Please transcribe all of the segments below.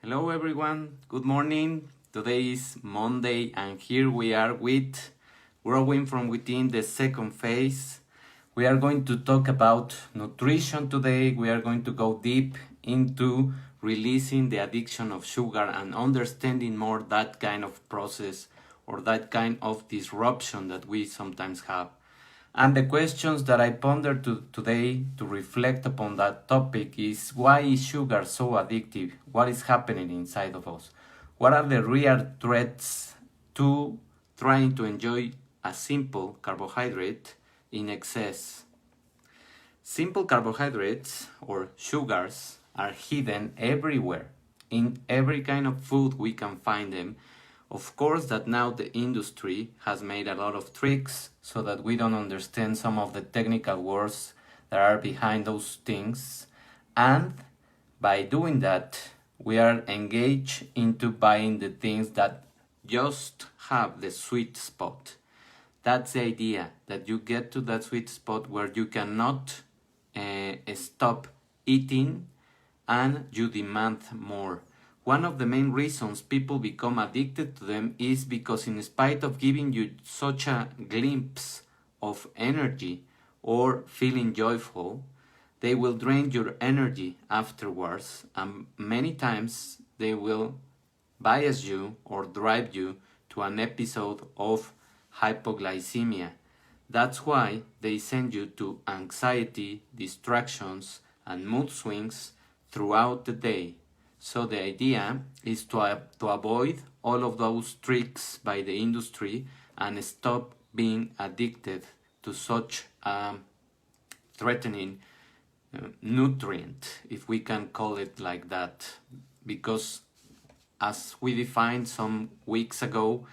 Hello everyone, good morning. Today is Monday and here we are with Growing from Within, the second phase. We are going to talk about nutrition today. We are going to go deep into releasing the addiction of sugar and understanding more that kind of process or that kind of disruption that we sometimes have. And the questions that I ponder today to reflect upon that topic is, why is sugar so addictive? What is happening inside of us? What are the real threats to trying to enjoy a simple carbohydrate in excess? Simple carbohydrates or sugars are hidden everywhere. In every kind of food we can find them. Of course that now the industry has made a lot of tricks so that we don't understand some of the technical words that are behind those things. And by doing that, we are engaged into buying the things that just have the sweet spot. That's the idea, that you get to that sweet spot where you cannot stop eating and you demand more. One of the main reasons people become addicted to them is because, in spite of giving you such a glimpse of energy or feeling joyful, they will drain your energy afterwards, and many times they will bias you or drive you to an episode of hypoglycemia. That's why they send you to anxiety, distractions, and mood swings throughout the day. So the idea is to avoid all of those tricks by the industry and stop being addicted to such a threatening nutrient, if we can call it like that. Because as we defined some weeks ago,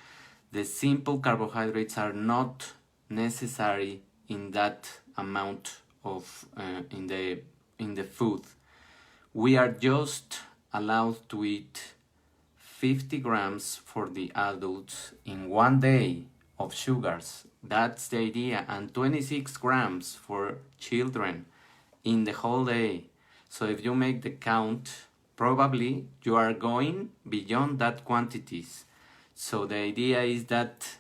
the simple carbohydrates are not necessary in that amount of in the food. We are just allowed to eat 50 grams for the adults in one day of sugars. That's the idea. And 26 grams for children in the whole day. So if you make the count, probably you are going beyond that quantities. So the idea is that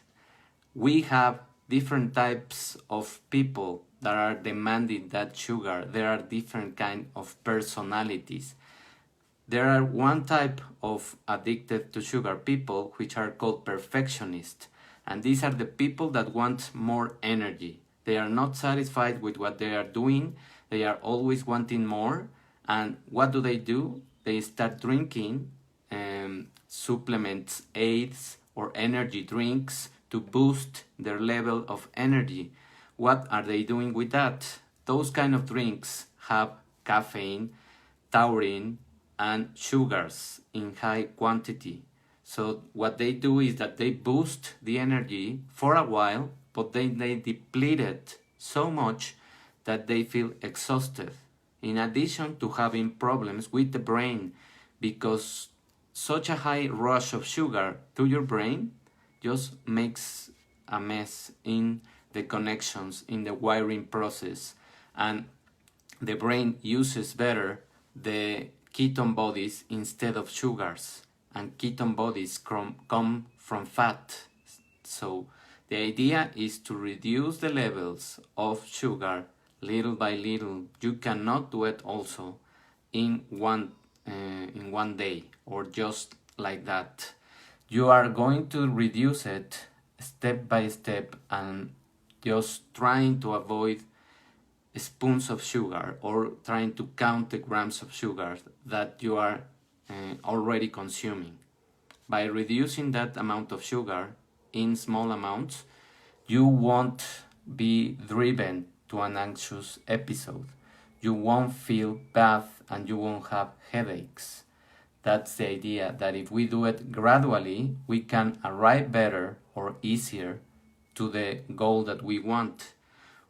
we have different types of people that are demanding that sugar. There are different kind of personalities. There are one type of addicted to sugar people, which are called perfectionists. And these are the people that want more energy. They are not satisfied with what they are doing. They are always wanting more. And what do? They start drinking supplements, aids, or energy drinks to boost their level of energy. What are they doing with that? Those kind of drinks have caffeine, taurine, and sugars in high quantity. So what they do is that they boost the energy for a while, but then they deplete it so much that they feel exhausted. In addition to having problems with the brain, because such a high rush of sugar to your brain just makes a mess in the connections, in the wiring process, and the brain uses better the ketone bodies instead of sugars, and ketone bodies come from fat. So the idea is to reduce the levels of sugar little by little. You cannot do it also in one day or just like that. You are going to reduce it step by step and just trying to avoid spoons of sugar or trying to count the grams of sugar that you are already consuming. By reducing that amount of sugar in small amounts, you won't be driven to an anxious episode. You won't feel bad and you won't have headaches. That's the idea, that if we do it gradually, we can arrive better or easier to the goal that we want.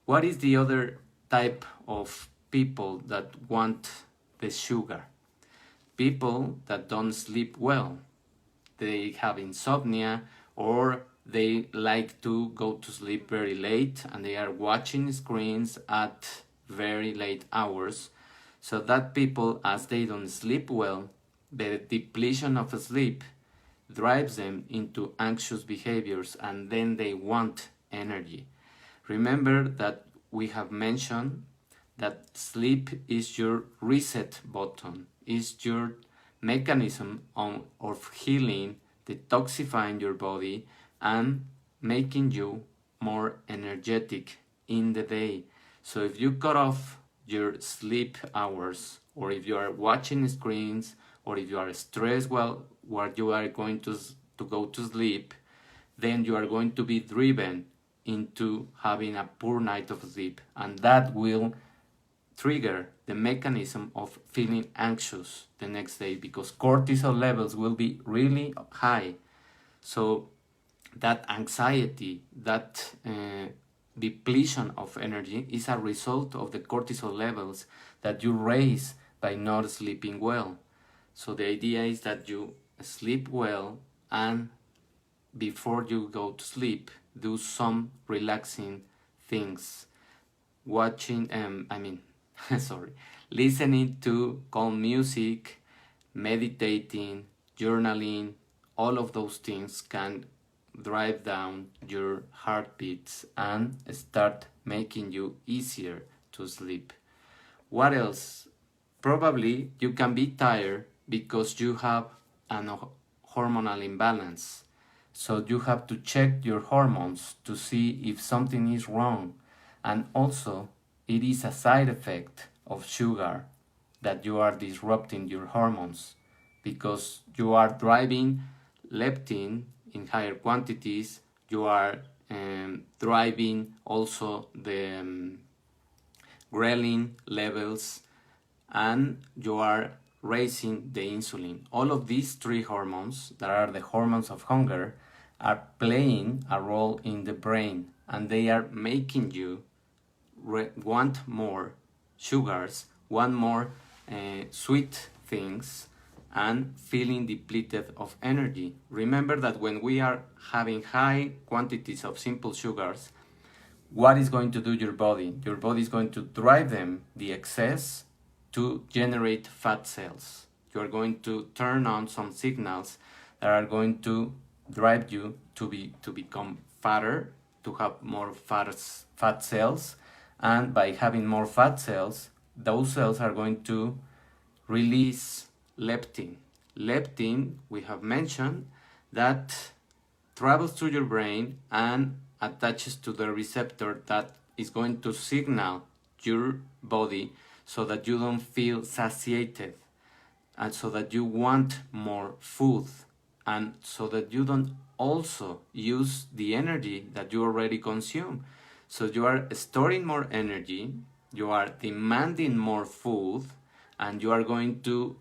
What is the other type of people that want the sugar? People that don't sleep well. They have insomnia, or they like to go to sleep very late and they are watching screens at very late hours. So that people, as they don't sleep well, the depletion of sleep drives them into anxious behaviors, and then they want energy. Remember that we have mentioned that sleep is your reset button, is your mechanism of healing, detoxifying your body, and making you more energetic in the day. So if you cut off your sleep hours, or if you are watching screens, or if you are stressed while you are going to go to sleep, then you are going to be driven into having a poor night of sleep, and that will trigger the mechanism of feeling anxious the next day, because cortisol levels will be really high. So that anxiety, that depletion of energy is a result of the cortisol levels that you raise by not sleeping well. So the idea is that you sleep well, and before you go to sleep, do some relaxing things. Listening to calm music, meditating, journaling, all of those things can drive down your heartbeats and start making you easier to sleep. What else? Probably you can be tired because you have an hormonal imbalance. So you have to check your hormones to see if something is wrong. And also, it is a side effect of sugar that you are disrupting your hormones, because you are driving leptin in higher quantities, you are driving also the ghrelin levels, and you are raising the insulin. All of these three hormones, that are the hormones of hunger, are playing a role in the brain, and they are making you want more sugars, want more sweet things, and feeling depleted of energy. Remember that when we are having high quantities of simple sugars, what is going to do your body? Your body is going to drive them, the excess, to generate fat cells. You are going to turn on some signals that are going to drive you to become fatter, to have more fat cells, and by having more fat cells, those cells are going to release leptin. Leptin, we have mentioned, that travels through your brain and attaches to the receptor that is going to signal your body so that you don't feel satiated, and so that you want more food, and so that you don't also use the energy that you already consume. So you are storing more energy, you are demanding more food, and you are going to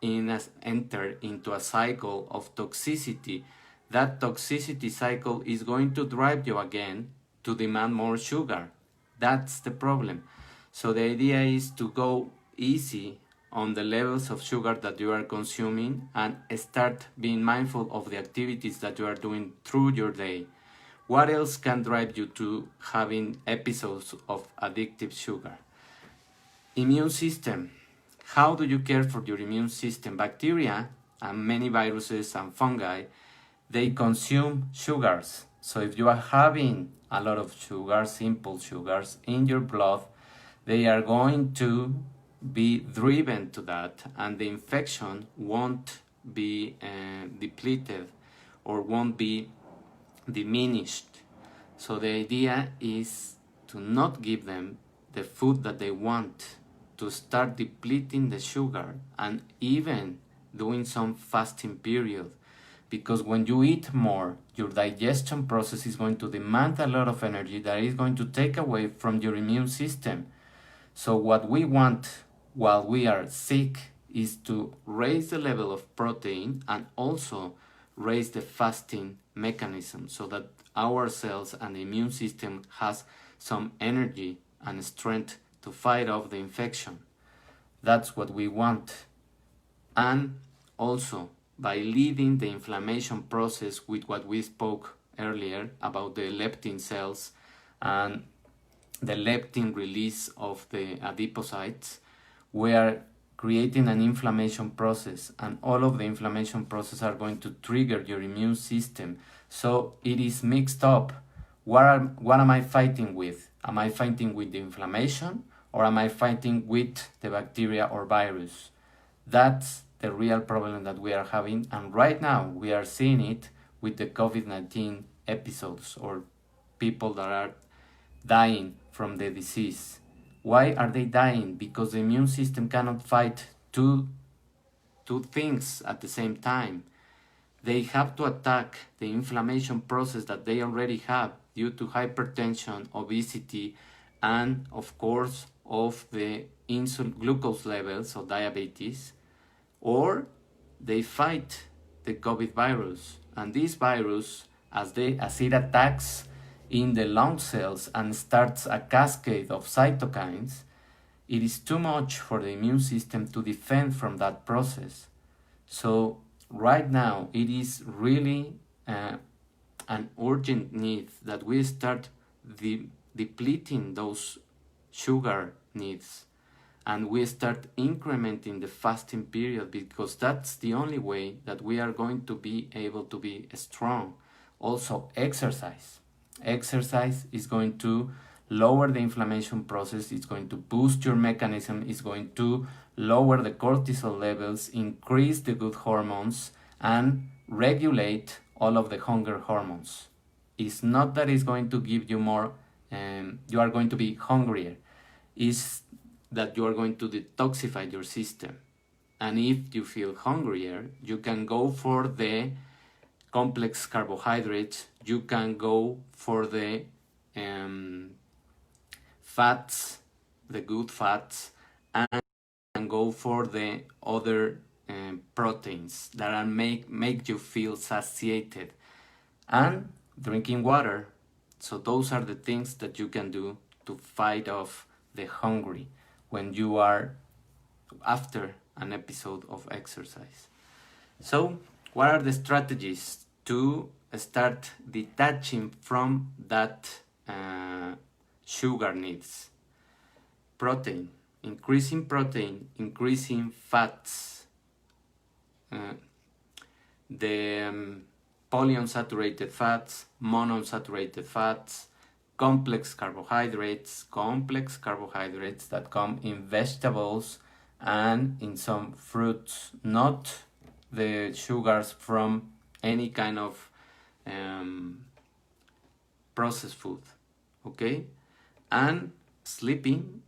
enter into a cycle of toxicity. That toxicity cycle is going to drive you again to demand more sugar. That's the problem. So the idea is to go easy on the levels of sugar that you are consuming, and start being mindful of the activities that you are doing through your day. What else can drive you to having episodes of addictive sugar? Immune system. How do you care for your immune system? Bacteria and many viruses and fungi, they consume sugars. So if you are having a lot of sugars, simple sugars, in your blood, they are going to be driven to that, and the infection won't be depleted, or won't be diminished. So the idea is to not give them the food that they want, to start depleting the sugar, and even doing some fasting period, because when you eat more, your digestion process is going to demand a lot of energy that is going to take away from your immune system. So what we want while we are sick is to raise the level of protein, and also raise the fasting mechanism, so that our cells and the immune system has some energy and strength to fight off the infection. That's what we want. And also, by leading the inflammation process with what we spoke earlier about the leptin cells and the leptin release of the adipocytes, we are creating an inflammation process, and all of the inflammation process are going to trigger your immune system. So it is mixed up. What am I fighting with? Am I fighting with the inflammation, or am I fighting with the bacteria or virus? That's the real problem that we are having, and right now we are seeing it with the COVID-19 episodes, or people that are dying from the disease. Why are they dying? Because the immune system cannot fight two things at the same time. They have to attack the inflammation process that they already have due to hypertension, obesity, and of course of the glucose levels of diabetes, or they fight the COVID virus. And this virus, as it attacks in the lung cells and starts a cascade of cytokines, it is too much for the immune system to defend from that process. So right now it is really an urgent need that we start depleting those sugar needs, and we start incrementing the fasting period, because that's the only way that we are going to be able to be strong. Also, exercise is going to lower the inflammation process, it's going to boost your mechanism, it's going to lower the cortisol levels, increase the good hormones, and regulate all of the hunger hormones. It's not that it's going to give you more, you are going to be hungrier. It's that you are going to detoxify your system. And if you feel hungrier, you can go for the complex carbohydrates, you can go for the fats, the good fats, and go for the other proteins that are make you feel satiated, and drinking water. So those are the things that you can do to fight off the hungry when you are after an episode of exercise. So what are the strategies to start detaching from that sugar needs? Protein, increasing fats, the polyunsaturated fats, monounsaturated fats, complex carbohydrates that come in vegetables and in some fruits, not the sugars from any kind of processed food, okay? And sleeping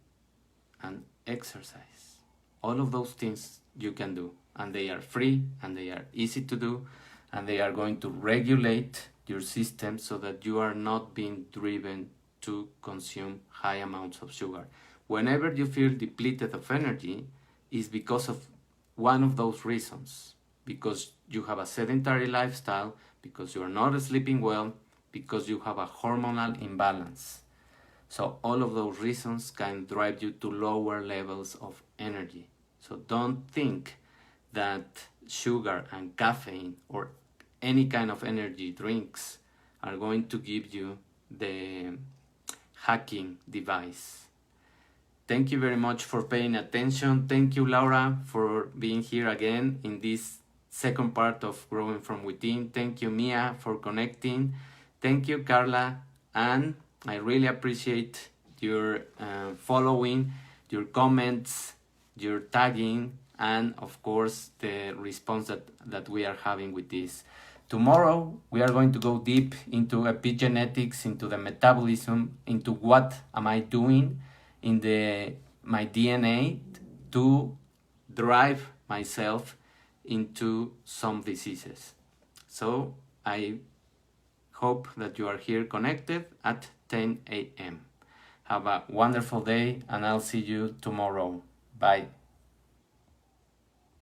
and exercise. All of those things you can do, and they are free and they are easy to do, and they are going to regulate your system so that you are not being driven to consume high amounts of sugar. Whenever you feel depleted of energy, is because of one of those reasons, because you have a sedentary lifestyle, because you are not sleeping well, because you have a hormonal imbalance. So all of those reasons can drive you to lower levels of energy. So don't think that sugar and caffeine or any kind of energy drinks are going to give you the hacking device. Thank you very much for paying attention. Thank you, Laura, for being here again in this second part of Growing From Within. Thank you, Mia, for connecting. Thank you, Carla, and I really appreciate your following, your comments, your tagging, and of course the response that we are having with this. Tomorrow we are going to go deep into epigenetics, into the metabolism, into what am I doing in my DNA to drive myself into some diseases. So I hope that you are here connected at 10 a.m. Have a wonderful day, and I'll see you tomorrow. Bye.